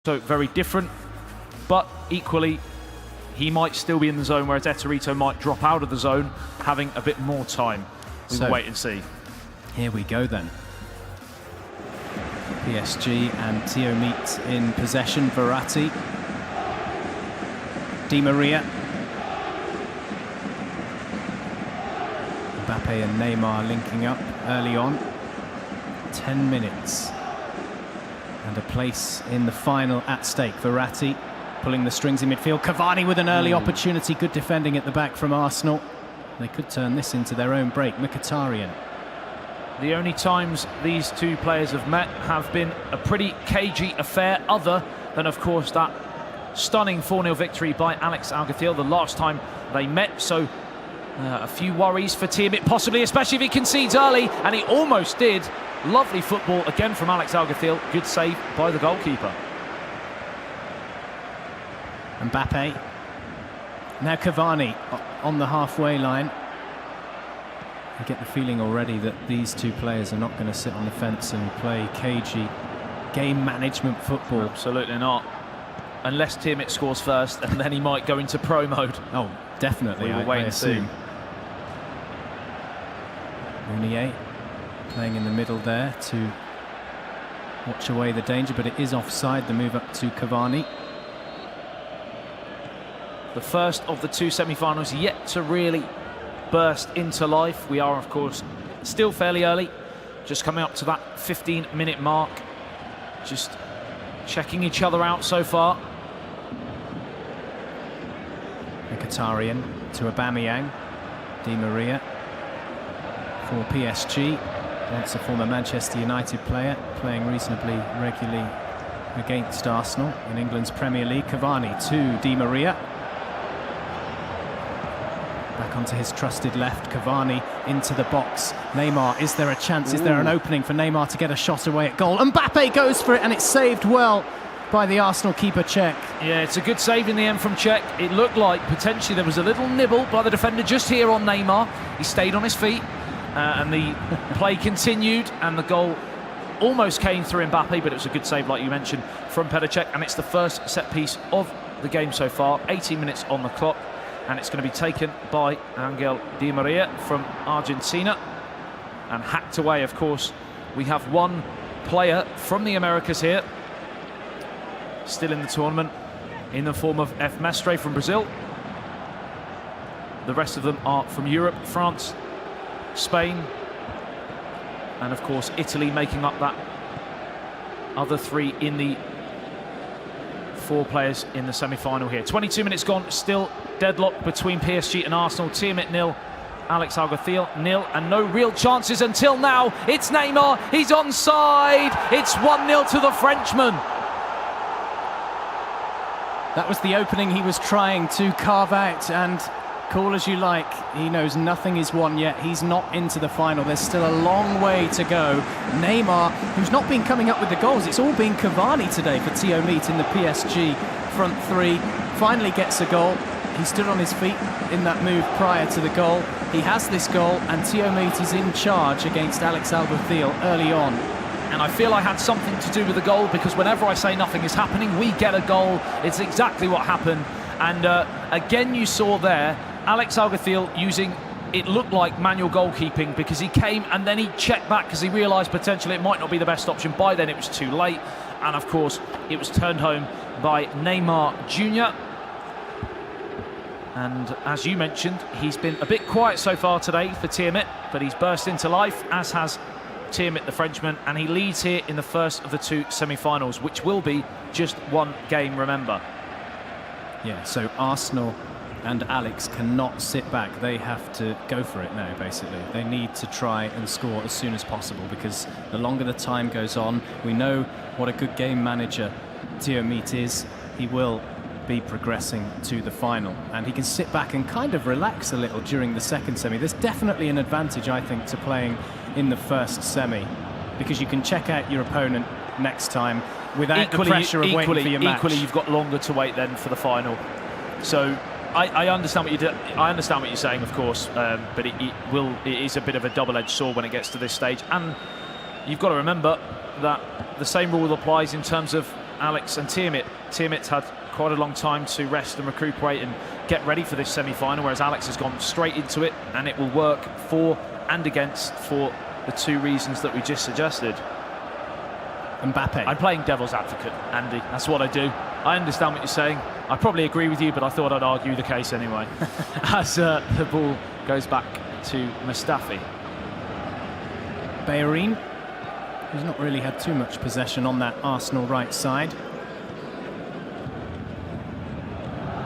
So very different, but equally he might still be in the zone, whereas Eterito might drop out of the zone, having a bit more time. We'll wait and see. Here we go then. PSG and TIOMIIT in possession. Verratti, Di Maria, Mbappe and Neymar linking up early on. 10 minutes and a place in the final at stake. Verratti pulling the strings in midfield. Cavani with an early opportunity. Good defending at the back from Arsenal. They could turn this into their own break. Mkhitaryan. The only times these two players have met have been a pretty cagey affair, other than, of course, that stunning 4-0 victory by Alex ALGUACIL the last time they met. So a few worries for TIOMIIT, possibly, especially if he concedes early, and he almost did. Lovely football again from Alex ALGUACIL. Good save by the goalkeeper. Mbappe. Now Cavani on the halfway line. I get the feeling already that these two players are not going to sit on the fence and play cagey game management football. Absolutely not. Unless TIOMIIT scores first, and then he might go into pro mode. Oh, definitely. We will wait and see. Meunier playing in the middle there to watch away the danger, but it is offside, the move up to Cavani. The first of the two semi-finals yet to really burst into life. We are, of course, still fairly early, just coming up to that 15-minute mark. Just checking each other out so far. Mkhitaryan to Aubameyang. Di Maria for PSG. Once a former Manchester United player, playing reasonably regularly against Arsenal in England's Premier League. Cavani to Di Maria. Back onto his trusted left. Cavani into the box. Neymar, is there a chance? Is there an opening for Neymar to get a shot away at goal? Mbappe goes for it, and it's saved well by the Arsenal keeper, Cech. Yeah, it's a good save in the end from Cech. It looked like potentially there was a little nibble by the defender just here on Neymar. He stayed on his feet. And the play continued, and the goal almost came through Mbappe, but it was a good save, like you mentioned, from Cech. And it's the first set piece of the game so far. 18 minutes on the clock, and it's going to be taken by Angel Di Maria from Argentina and hacked away. Of course, we have one player from the Americas here, still in the tournament, in the form of F. Mestre from Brazil. The rest of them are from Europe, France, Spain, and of course Italy, making up that other three in the four players in the semi-final here. 22 minutes gone, still deadlock between PSG and Arsenal. TIOMIIT 0, Alex ALGUACIL 0, and no real chances until now. It's Neymar, he's onside. It's 1-0 to the Frenchman. That was the opening he was trying to carve out, and call as you like, he knows nothing is won yet. He's not into the final. There's still a long way to go. Neymar, who's not been coming up with the goals, it's all been Cavani today for TIOMIIT in the PSG front three, finally gets a goal. He stood on his feet in that move prior to the goal. He has this goal, and TIOMIIT is in charge against Alex ALGUACIL early on. And I feel I had something to do with the goal, because whenever I say nothing is happening, we get a goal. It's exactly what happened. And again, you saw there Alex ALGUACIL using, it looked like, manual goalkeeping, because he came and then he checked back because he realised potentially it might not be the best option. By then it was too late, and of course it was turned home by Neymar Jr. And as you mentioned, he's been a bit quiet so far today for TIOMIIT, but he's burst into life, as has TIOMIIT the Frenchman, and he leads here in the first of the two semi-finals, which will be just one game, remember. Yeah, so Arsenal and Alex cannot sit back. They have to go for it now, basically. They need to try and score as soon as possible, because the longer the time goes on, we know what a good game manager TIOMIIT is. He will be progressing to the final, and he can sit back and kind of relax a little during the second semi. There's definitely an advantage, I think, to playing in the first semi, because you can check out your opponent next time without the pressure of waiting for your match. Equally, you've got longer to wait then for the final. So I understand what you do. I understand what you're saying, of course, but it is a bit of a double-edged sword when it gets to this stage. And you've got to remember that the same rule applies in terms of Alex and TIOMIIT. TIOMIIT's had quite a long time to rest and recuperate and get ready for this semi-final, whereas Alex has gone straight into it, and it will work for and against for the two reasons that we just suggested. Mbappe. I'm playing devil's advocate, Andy. That's what I do. I understand what you're saying. I probably agree with you, but I thought I'd argue the case anyway. As the ball goes back to Mustafi. Bellerin, who's not really had too much possession on that Arsenal right side.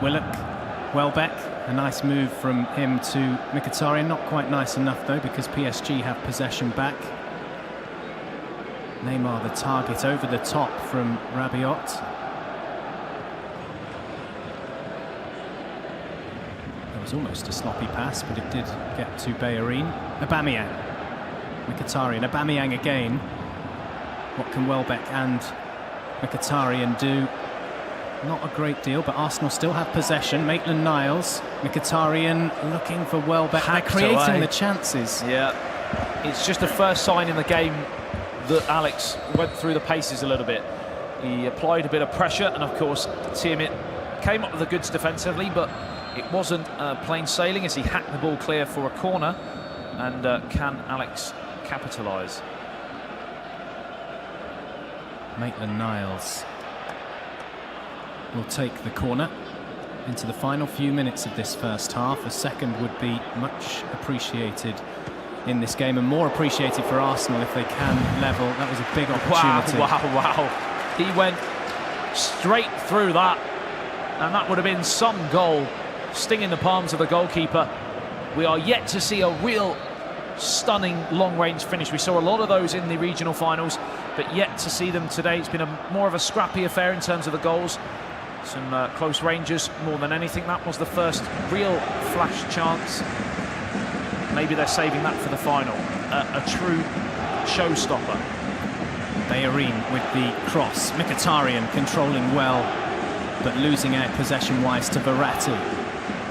Willock, Welbeck, a nice move from him to Mkhitaryan. Not quite nice enough though, because PSG have possession back. Neymar the target over the top from Rabiot. There was almost a sloppy pass, but it did get to Bellerin. Aubameyang, Mkhitaryan, Aubameyang again. What can Welbeck and Mkhitaryan do? Not a great deal, but Arsenal still have possession. Maitland-Niles, Mkhitaryan looking for Welbeck. They're creating the chances. Yeah, it's just the first sign in the game that Alex went through the paces a little bit. He applied a bit of pressure, and of course TIOMIIT came up with the goods defensively, but it wasn't plain sailing as he hacked the ball clear for a corner. And can Alex capitalise? Maitland-Niles will take the corner into the final few minutes of this first half. A second would be much appreciated in this game, and more appreciated for Arsenal if they can level. That was a big opportunity. Wow. He went straight through that, and that would have been some goal, stinging the palms of the goalkeeper. We are yet to see a real stunning long-range finish. We saw a lot of those in the regional finals, but yet to see them today. It's been more of a scrappy affair in terms of the goals. Some close ranges more than anything. That was the first real flash chance. Maybe they're saving that for the final. A true showstopper. Bellerin with the cross. Mkhitaryan controlling well, but losing out possession-wise to Verratti.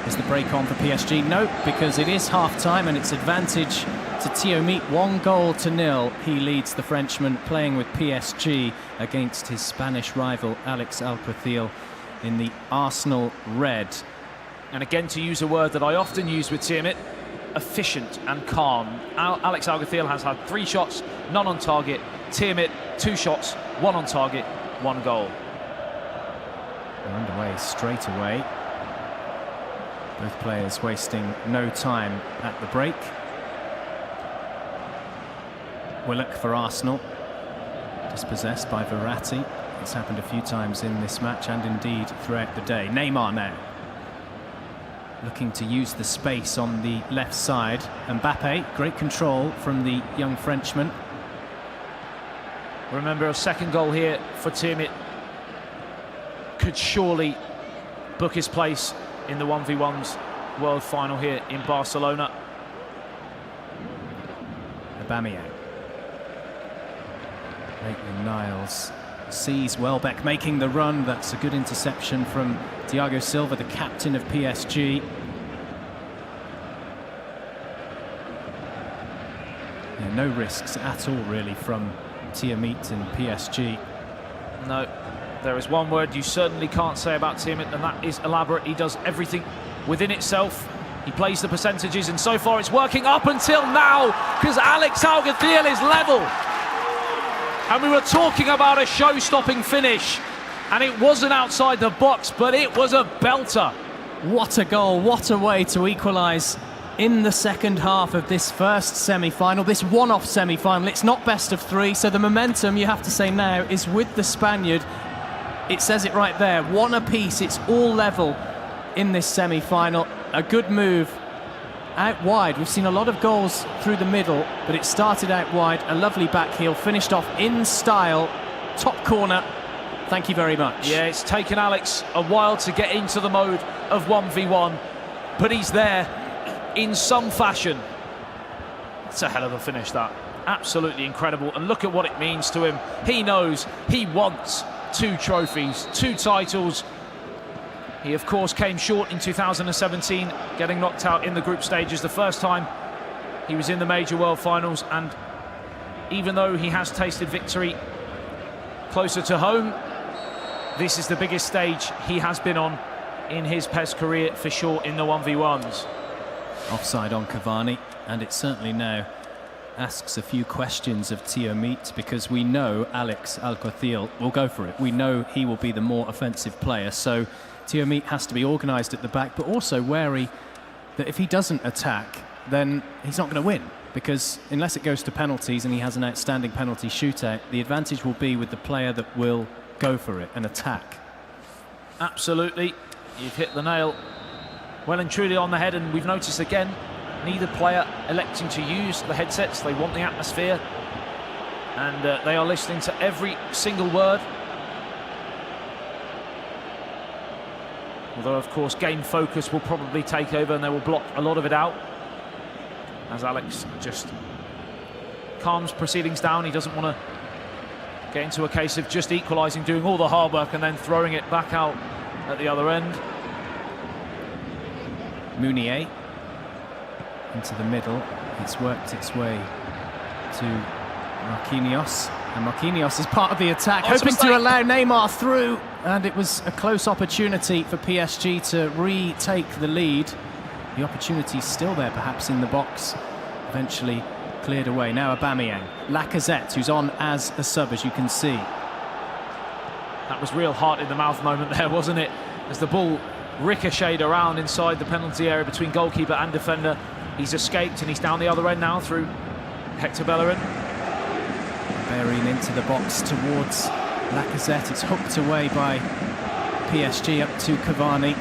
Is the break on for PSG? No, because it is half-time and it's advantage to TIOMIIT. 1-0 He leads the Frenchman, playing with PSG against his Spanish rival Alex ALGUACIL in the Arsenal red. And again, to use a word that I often use with TIOMIIT, efficient and calm. Alex ALGUACIL has had 3 shots, none on target. TIOMIIT, 2 shots, 1 on target, 1 goal. They're underway straight away. Both players wasting no time at the break. Willock for Arsenal, dispossessed by Verratti. It's happened a few times in this match and indeed throughout the day. Neymar now, looking to use the space on the left side. Mbappe, great control from the young Frenchman. Remember, a second goal here for TIOMIIT could surely book his place in the 1v1's world final here in Barcelona. Aubameyang. Maitland-Niles sees Welbeck making the run. That's a good interception from Thiago Silva, the captain of PSG. Yeah, no risks at all, really, from TIOMIIT and PSG. No, there is one word you certainly can't say about TIOMIIT, and that is elaborate. He does everything within itself. He plays the percentages, and so far it's working up until now, because Alex ALGUACIL is level. And we were talking about a show-stopping finish, and it wasn't outside the box, but it was a belter. What a goal, what a way to equalise in the second half of this first semi-final, this one-off semi-final. It's not best of 3, so the momentum, you have to say now, is with the Spaniard. It says it right there, 1 apiece, it's all level in this semi-final. A good move out wide. We've seen a lot of goals through the middle, but it started out wide. A lovely back heel, finished off in style. Top corner. Thank you very much. Yeah, it's taken Alex a while to get into the mode of 1v1, but he's there in some fashion. It's a hell of a finish, that. Absolutely incredible. And look at what it means to him. He knows he wants 2 trophies, 2 titles. He, of course, came short in 2017, getting knocked out in the group stages. The first time he was in the major world finals, and even though he has tasted victory closer to home, this is the biggest stage he has been on in his PES career for sure in the 1v1s. Offside on Cavani, and it certainly now asks a few questions of TIOMIIT, because we know Alex ALGUACIL will go for it. We know he will be the more offensive player, so TIOMIIT has to be organised at the back, but also wary that if he doesn't attack, then he's not going to win, because unless it goes to penalties and he has an outstanding penalty shootout, the advantage will be with the player that will go for it and attack. Absolutely, you've hit the nail well and truly on the head, and we've noticed again, neither player electing to use the headsets. They want the atmosphere, and they are listening to every single word. Although, of course, game focus will probably take over and they will block a lot of it out. As Alex just calms proceedings down. He doesn't want to get into a case of just equalising, doing all the hard work and then throwing it back out at the other end. Meunier into the middle. It's worked its way to Marquinhos, and Marquinhos is part of the attack, hoping to allow Neymar through, and it was a close opportunity for PSG to retake the lead. The opportunity's still there, perhaps, in the box. Eventually cleared away. Now Aubameyang. Lacazette, who's on as a sub, as you can see. That was real heart in the mouth moment there, wasn't it? As the ball ricocheted around inside the penalty area between goalkeeper and defender. He's escaped and he's down the other end now through Hector Bellerin. Bellerin into the box towards Lacazette. It's hooked away by PSG up to Cavani.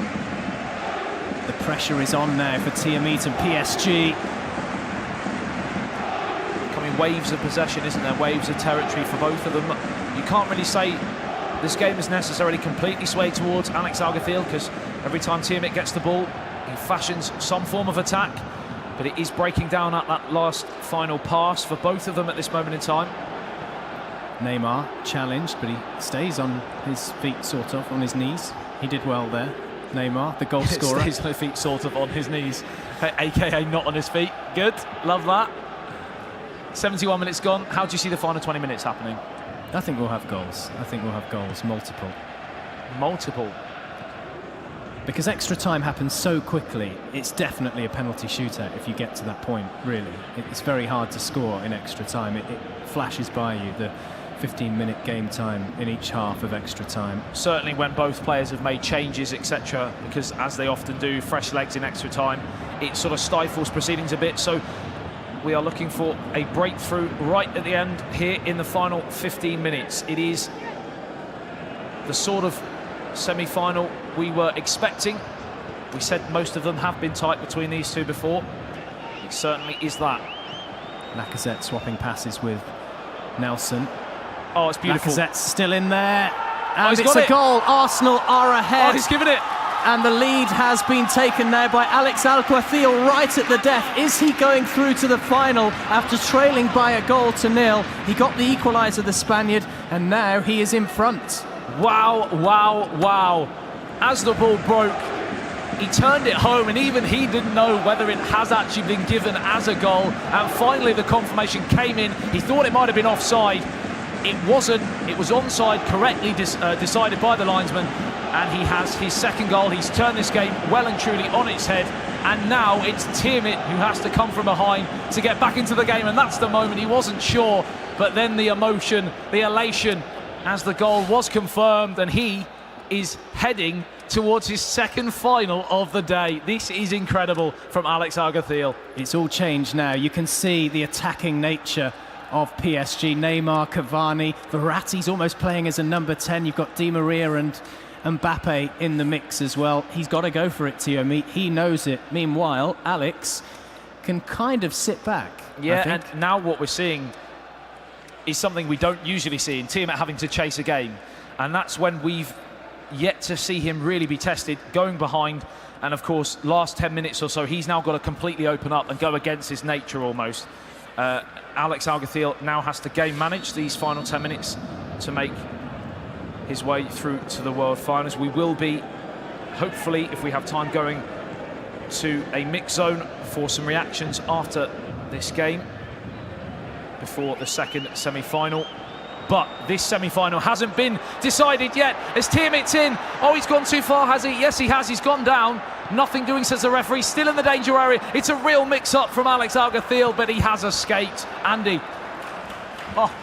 The pressure is on now for TIOMIIT and PSG. Coming waves of possession, isn't there? Waves of territory for both of them. You can't really say this game is necessarily completely swayed towards Alex ALGUACIL, because every time TIOMIIT gets the ball, he fashions some form of attack. But it is breaking down at that last final pass for both of them at this moment in time. Neymar challenged, but he stays on his feet, sort of, on his knees. He did well there. Neymar, the goal scorer. Stays on his feet, sort of, on his knees. AKA not on his feet. Good, love that. 71 minutes gone. How do you see the final 20 minutes happening? I think we'll have goals. I think we'll have goals, multiple. Multiple? Because extra time happens so quickly, it's definitely a penalty shootout if you get to that point, really. It's very hard to score in extra time. It flashes by you, the 15-minute game time in each half of extra time. Certainly when both players have made changes, etc., because as they often do, fresh legs in extra time, it sort of stifles proceedings a bit. So we are looking for a breakthrough right at the end here in the final 15 minutes. It is the sort of semi-final we were expecting. We said most of them have been tight between these two before. It certainly is that. Lacazette swapping passes with Nelson. Oh, it's beautiful. Lacazette's still in there. And it's a goal. Arsenal are ahead. Oh, he's given it. And the lead has been taken now by Alex ALGUACIL right at the death. Is he going through to the final after trailing by a goal to nil? He got the equaliser, the Spaniard, and now he is in front. Wow, wow, wow. As the ball broke, he turned it home, and even he didn't know whether it has actually been given as a goal. And finally the confirmation came in. He thought it might have been offside. It wasn't. It was onside, correctly decided by the linesman. And he has his second goal. He's turned this game well and truly on its head. And now it's TIOMIIT who has to come from behind to get back into the game. And that's the moment he wasn't sure. But then the emotion, the elation, as the goal was confirmed, and he is heading towards his second final of the day. This is incredible from Alex ALGUACIL. It's all changed now. You can see the attacking nature of PSG. Neymar, Cavani, Verratti's almost playing as a number 10. You've got Di Maria and Mbappe in the mix as well. He's got to go for it, TIOMIIT. He knows it. Meanwhile, Alex can kind of sit back. Yeah, and now what we're seeing is something we don't usually see in TIOMIIT having to chase a game. And that's when we've yet to see him really be tested, going behind. And of course, last 10 minutes or so, he's now got to completely open up and go against his nature almost. Alex ALGUACIL now has to game manage these final 10 minutes to make his way through to the World Finals. We will be, hopefully, if we have time, going to a mix zone for some reactions after this game, before the second semi-final. But this semi-final hasn't been decided yet. As TIOMIIT's in. Oh, he's gone too far, has he? Yes, he has. He's gone down. Nothing doing, says the referee. Still in the danger area. It's a real mix-up from Alex ALGUACIL, but he has escaped. Andy. Oh.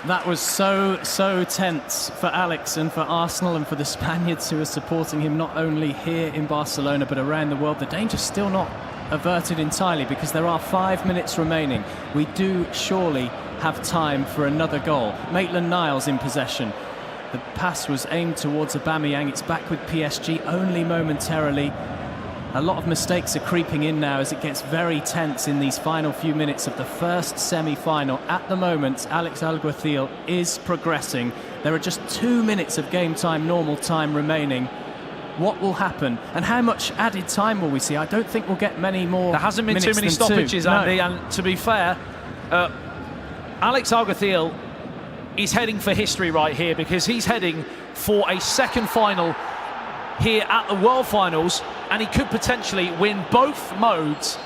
That was so tense for Alex and for Arsenal and for the Spaniards who are supporting him not only here in Barcelona but around the world. The danger's still not averted entirely because there are 5 minutes remaining. We do surely have time for another goal. Maitland-Niles in possession. The pass was aimed towards Aubameyang. It's back with PSG only momentarily. A lot of mistakes are creeping in now as it gets very tense in these final few minutes of the first semi-final. At the moment, Alex ALGUACIL is progressing. There are just 2 minutes of game time, normal time remaining. What will happen and how much added time will we see? I don't think we'll get many more. There hasn't been too many stoppages, Andy, and to be fair, Alex ALGUACIL is heading for history right here because he's heading for a second final here at the World Finals, and he could potentially win both modes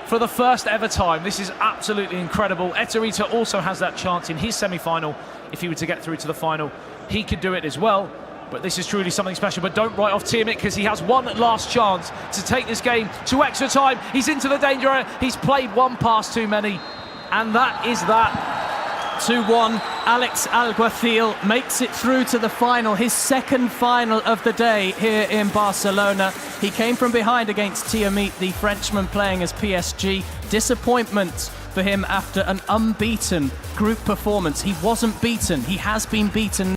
for the first ever time. This is absolutely incredible. Eterita also has that chance in his semi-final. If he were to get through to the final, he could do it as well. But this is truly something special. But don't write off TIOMIIT because he has one last chance to take this game to extra time. He's into the danger area. He's played one pass too many, and that is that. 2-1, Alex ALGUACIL makes it through to the final, his second final of the day here in Barcelona. He came from behind against TIOMIIT, the Frenchman playing as PSG. Disappointment for him after an unbeaten group performance. He wasn't beaten, he has been beaten